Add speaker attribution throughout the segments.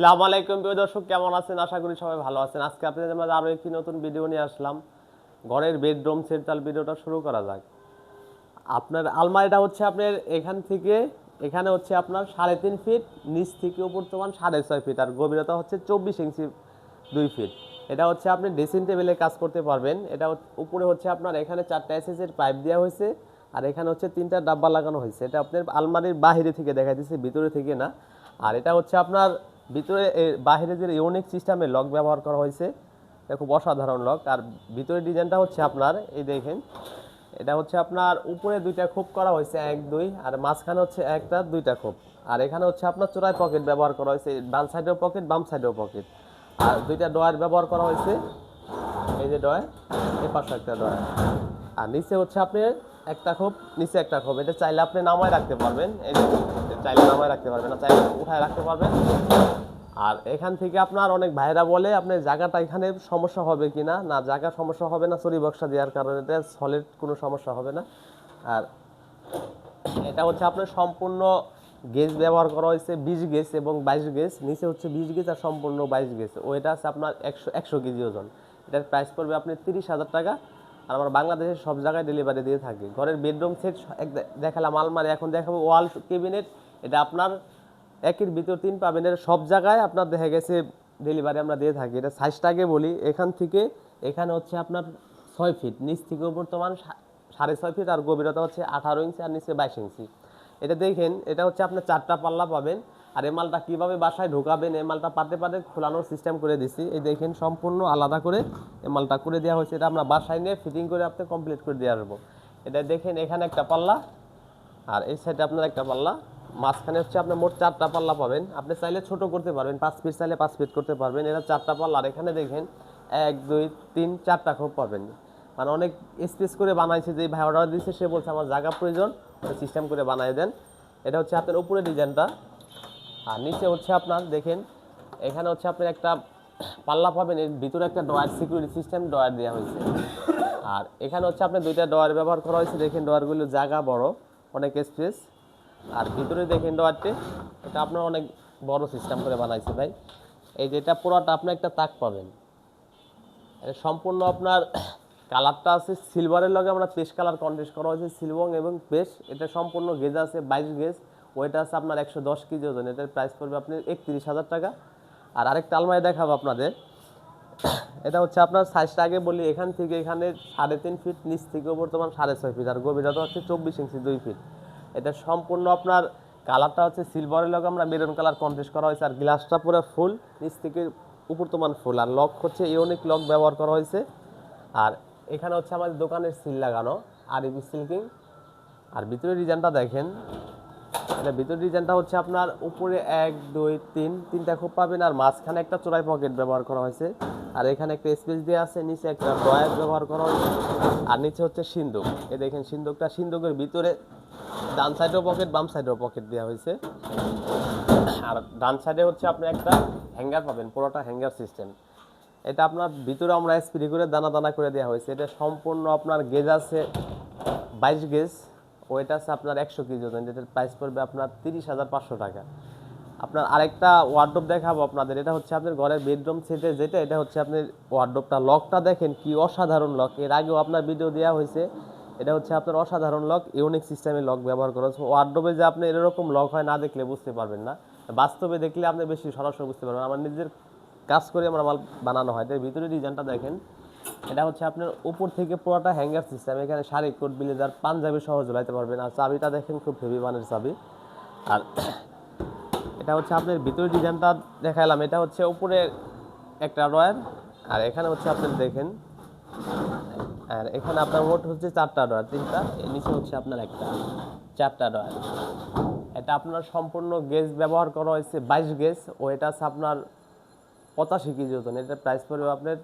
Speaker 1: আসসালামু আলাইকুম প্রিয় দর্শক, কেমন আছেন? আশা করি সবাই ভালো আছেন। আজকে আপনাদের মাঝে আরও একটি নতুন ভিডিও নিয়ে আসলাম। ঘরের বেডরুম সেট, তার ভিডিওটা শুরু করা যাক। আপনার আলমারিটা হচ্ছে আপনার এখান থেকে এখানে হচ্ছে আপনার 3.5 ফিট, নিচ থেকে উপর তোমান 6.5 ফিট, আর গভীরতা হচ্ছে 24 ইঞ্চি 2 ফিট। এটা হচ্ছে আপনি ড্রেসিং টেবিলে কাজ করতে পারবেন। এটা উপরে হচ্ছে আপনার এখানে 4টা এসএসের পাইপ দেওয়া হয়েছে, আর এখানে হচ্ছে 3টা ডাব্বা লাগানো হয়েছে। এটা আপনার আলমারির বাহিরে থেকে দেখা দিচ্ছে, ভিতরে থেকে না। আর এটা হচ্ছে আপনার ভিতরে বাহিরে যে ইউনিক সিস্টেমে লক ব্যবহার করা হয়েছে, এটা খুব অসাধারণ লক। আর ভিতরের ডিজাইনটা হচ্ছে আপনার এই দেখেন, এটা হচ্ছে আপনার উপরে 2টা খোপ করা হয়েছে, 1 2, আর মাঝখানে হচ্ছে 1টা 2টা খোপ। আর এখানে হচ্ছে আপনার চোরাই পকেট ব্যবহার করা হয়েছে, ডান সাইডেও পকেট, বাম সাইডেও পকেট। আর 2টা ডয়ার ব্যবহার করা হয়েছে, এই যে ডয়ার, এই পাশে একটা ডয়ার। আর নিচে হচ্ছে আপনি একটা খোপ, নিচে একটা খোপ। এটা চাইলে আপনি নামায় রাখতে পারবেন, এই যে চাইলে নামায় রাখতে পারবেন, না চাইলে উঠায় রাখতে পারবেন। আর এখান থেকে আপনার অনেক ভাইরা বলে আপনার জায়গাটা এখানে সমস্যা হবে কিনা, না জায়গার সমস্যা হবে না, সরি বক্সা দেওয়ার কারণে এটা সলিড কোনো সমস্যা হবে না। আর এটা হচ্ছে আপনার সম্পূর্ণ গেজ ব্যবহার করা হয়েছে, 20 গেজ এবং 22 গেজ। নিচে হচ্ছে 20 গেজ আর সম্পূর্ণ 22 গেজ। ওইটা আছে আপনার 100 কেজি ওজন। এটার প্রাইস পড়বে আপনি 30,000 টাকা। আর আমরা বাংলাদেশের সব জায়গায় ডেলিভারি দিয়ে থাকি। ঘরের বেডরুম সেট দেখালাম, আলমারি, এখন দেখাবো ওয়াল ক্যাবিনেট। এটা আপনার একের ভিতর 3 পাবেন। এর সব জায়গায় আপনার দেখা গেছে ডেলিভারি আমরা দিয়ে থাকি। এটা সাইজটা আগে বলি, এখান থেকে এখানে হচ্ছে আপনার 6 ফিট, নিচ থেকে উপর তোমান 6.5 ফিট, আর গভীরতা হচ্ছে 18 ইঞ্চি, আর নিচে 22 ইঞ্চি। এটা দেখেন, এটা হচ্ছে আপনার 4টা পাল্লা পাবেন। আর এই মালটা কীভাবে বাসায় ঢোকাবেন, এই মালটা পাতে পাতে খোলানোর সিস্টেম করে দিছি। এই দেখেন, সম্পূর্ণ আলাদা করে এই মালটা করে দেওয়া হয়েছে। এটা আমরা বাসায় নিয়ে ফিটিং করে আপনি কমপ্লিট করে দিয়ে আসবো। এটা দেখেন, এখানে একটা পাল্লা, আর এই সাইডে আপনার একটা পাল্লা, মাঝখানে হচ্ছে আপনি মোট 4টা পাল্লা পাবেন। আপনি চাইলে ছোট করতে পারবেন, 5 ফিট চাইলে 5 ফিট করতে পারবেন। এটা 4টা পাল্লা। আর এখানে দেখেন 1 2 3 4টা খোপ পাবেন। মানে অনেক স্পেস করে বানাইছে, যে ভাই অর্ডার দিচ্ছে সে বলছে আমার জায়গা প্রয়োজন, সিস্টেম করে বানাই দেন। এটা হচ্ছে আপনার উপরে ডিজাইনটা। আর নিচে হচ্ছে আপনার দেখেন, এখানে হচ্ছে আপনার একটা পাল্লা পাবেন, এর ভিতরে একটা ডয়ার, সিকিউরিটি সিস্টেম ডয়ার দেওয়া হয়েছে। আর এখানে হচ্ছে আপনার 2টা ডয়ার ব্যবহার করা হয়েছে। দেখেন ডয়ারগুলো জায়গা বড়, অনেক স্পেস। আর ভিতরে দেখেন ডয়ারটি, এটা আপনার অনেক বড় সিস্টেম করে বানাইছে ভাই। এই যে এটা পুরোটা আপনি একটা তাক পাবেন। এটা সম্পূর্ণ আপনার কালারটা আছে সিলভারের লগে আমরা পেস্ট কালার কন্ট্রাস্ট করা হয়েছে, সিলভার এবং পেস্ট। এটা সম্পূর্ণ গেজ আছে 22 গেজ, ওইটা আছে আপনার 110 কেজি ওজন। এটার প্রাইস পড়বে আপনার 31,000 টাকা। আর আরেকটা আলমারি দেখাবো আপনাদের। এটা হচ্ছে আপনার সাইজটা আগে বলি, এখান থেকে এখানে 3.5 ফিট, নিচ থেকে বর্তমান 6.5 ফিট, আর গভীরতা হচ্ছে 24 ইঞ্চি 2 ফিট। এটা সম্পূর্ণ আপনার কালারটা হচ্ছে সিলভারের লগে আমরা মেরুন কালার কন্ট্রাস্ট করা হয়েছে। আর গ্লাসটা পুরো ফুল, নিচ থেকে উপর তোমান ফুল। আর লক হচ্ছে ইউনিক লক ব্যবহার করা হয়েছে। আর এখানে হচ্ছে আমাদের দোকানের সিল লাগানো, আরবি সিল্কিং। আর ভিতরের ডিজাইনটা দেখেন, এটা ভিতরের ডিজাইনটা হচ্ছে আপনার উপরে 1 2 3 3টা খোপ পাবেন, আর মাঝখানে একটা চোরাই পকেট ব্যবহার করা হয়েছে। আর এখানে একটা স্পেস দেওয়া আছে, নিচে একটা ড্রয়ার ব্যবহার করা হয়েছে। আর নিচে হচ্ছে সিন্দুক। এই দেখেন সিন্দুকটা, সিন্দুকের ভিতরে ডান সাইডেও পকেট, বাম সাইডেও পকেট দেওয়া হয়েছে। আর ডান সাইডে হচ্ছে আপনি একটা হ্যাঙ্গার পাবেন, পুরোটা হ্যাঙ্গার সিস্টেম। এটা আপনার ভিতরে আমরা স্প্রে করে দানা দানা করে দেওয়া হয়েছে। এটা সম্পূর্ণ আপনার গেজ আছে 22 গেজ, ওইটা আছে আপনার 100 কেজি ওজন। এটার প্রাইস পড়বে আপনার 30,500 টাকা। আপনার আরেকটা ওয়ার্ডরোব দেখাবো আপনাদের। এটা হচ্ছে আপনার ঘরের বেডরুম সেটে যেটা, এটা হচ্ছে আপনার ওয়ার্ডরোবটা। লকটা দেখেন কি অসাধারণ লক, এর আগেও আপনার ভিডিও দেওয়া হয়েছে। এটা হচ্ছে আপনার অসাধারণ লক, ইউনিক সিস্টেমের লক ব্যবহার করা হচ্ছে। ওয়ার্ডরোবে যে আপনি এরকম লক হয়, না দেখলে বুঝতে পারবেন না, বাস্তবে দেখলে আপনি বেশি সরাসরি বুঝতে পারবেন। আমার নিজের কাজ করে আমার মাল বানানো হয়। এর ভিতরে ডিজাইনটা দেখেন, এটা হচ্ছে আপনার উপর থেকে পুরোটা হ্যাঙ্গার সিস্টেম। এখানে শাড়ি, কোট, ব্লেজার, পাঞ্জাবি সহ ঝুলাইতে পারবেন। আর চাবিটা দেখেন, খুব হেভি মানের চাবি। আর এটা হচ্ছে আপনার ভিতরে ডিজাইনটা দেখালাম। এটা হচ্ছে উপরে একটা ড্রয়ার, আর এখানে হচ্ছে আপনার দেখেন, আর এখানে আপনার মোট হচ্ছে 4টা ড্রয়ার, 3টা, এর নিচে হচ্ছে আপনার একটা, 4টা ড্রয়ার। এটা আপনার সম্পূর্ণ গেজ ব্যবহার করা হয়েছে 22 গেজ, ও এটা আছে আপনার 85 কেজি ওজন। এটার প্রাইস পড়বে আপনার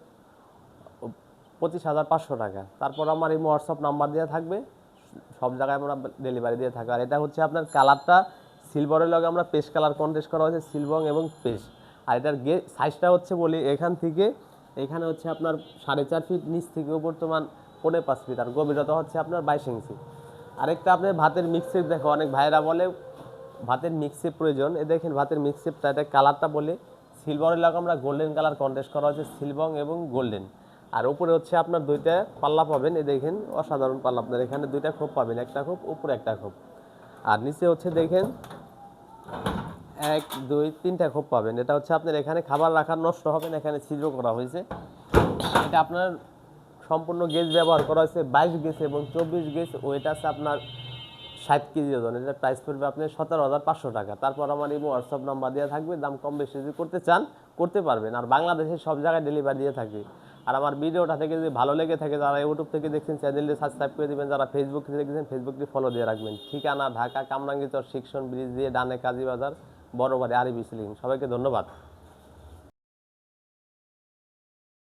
Speaker 1: 25,500 টাকা। তারপর আমার এই হোয়াটসঅ্যাপ নাম্বার দেওয়া থাকবে, সব জায়গায় আমরা ডেলিভারি দিয়ে থাকি। আর এটা হচ্ছে আপনার কালারটা সিলভারের লগে আমরা পেস্ট কালার কন্ট্রাস্ট করা হয়েছে, সিলভার এবং পেস্ট। আর এটার সাইজটা হচ্ছে বলি, এখান থেকে এখানে হচ্ছে আপনার 4.5 ফিট, নিচ থেকে বর্তমান 5.5 ফিট, আর গভীরতা হচ্ছে আপনার 22 ইঞ্চি। আরেকটা আপনার ভাতের মিক্সেপ দেখো, অনেক ভাইরা বলে ভাতের মিক্সেপ প্রয়োজন। এ দেখেন ভাতের মিক্সেপটা, এটা কালারটা বলে সিলভারের লাগে আমরা গোল্ডেন কালার কন্ট্রাস্ট করা হয়েছে, সিলভার এবং গোল্ডেন। আর উপরে হচ্ছে আপনার দুইটা পাল্লা পাবেন, এই দেখেন অসাধারণ পাল্লা, আপনার এখানে দুইটা খোপ পাবেন, একটা খোপ উপরে একটা খোপ। আর নিচে হচ্ছে দেখেন 1 2 3টা খোপ পাবেন। এটা হচ্ছে আপনার এখানে খাবার রাখার নষ্ট হবে না, এখানে ছিদ্র করা হয়েছে। এটা আপনার সম্পূর্ণ গেজ ব্যবহার করা হয়েছে, 22 গেজ এবং 24 গেজ। ওয়েট আছে আপনার 60 কেজি ওজন। এটা প্রাইস পড়বে আপনার 17,500 টাকা। তারপর আমার এই হোয়াটসঅ্যাপ নাম্বার দেওয়া থাকবে, দাম কম বেশি যদি করতে চান করতে পারবেন। আর বাংলাদেশের সব জায়গায় ডেলিভারি দিয়ে থাকি। আর আমার ভিডিওটা থেকে যদি ভালো লেগে থাকে, যারা ইউটিউব থেকে দেখছেন চ্যানেলটি সাবস্ক্রাইব করে দিবেন, যারা ফেসবুক থেকে দেখছেন ফেসবুকটি ফলো দিয়ে রাখবেন। ঠিকানা ঢাকা কামরাঙ্গীরচর সেকশন ব্রিজ দিয়ে ডানে কাজীবাজার বড় বাড়ি আরবি সিলিং। সবাইকে ধন্যবাদ।